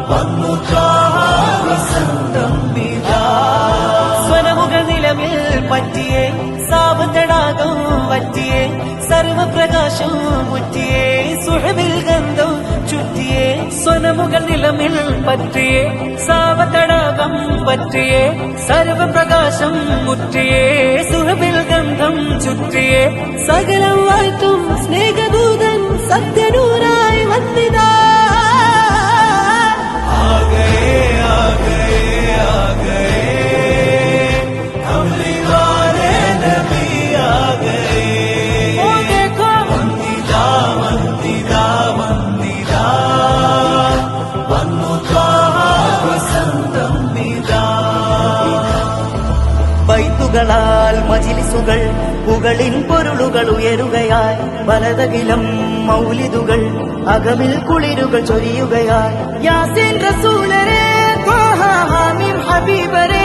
വന്നു വസന്തം വിതാ. സ്വനമുകൾ നിലവിൽ പറ്റിയേ സാവതടാകം വറ്റിയേ സർവപ്രകാശം മുറ്റിയേ സുഹബിൽ ഗന്ധം ചുറ്റിയേ. സ്വനമുകൾ നിലമിൽ പറ്റിയേ സാവതടാകം പറ്റിയേ സർവപ്രകാശം മുറ്റിയേ സുഹബിൽ ഗന്ധം ചുറ്റിയേ. സകലം വാഴ്ത്തും സ്നേഹദൂതൻ സത്യനൂരായി വന്നിതാ. ബൈത്തുകളാൽ മജിലിസുകൾ പുകളിൻ പൊരുളുകൾ ഉയരുകയായി. വലതകിലം മൗലിദുകൾ അകമിൽ കുളിരുകൾ ചൊരിയുകയായി. യാസീൻ റസൂലരെ ത്വാഹ ഹാമിം ഹബീബരെ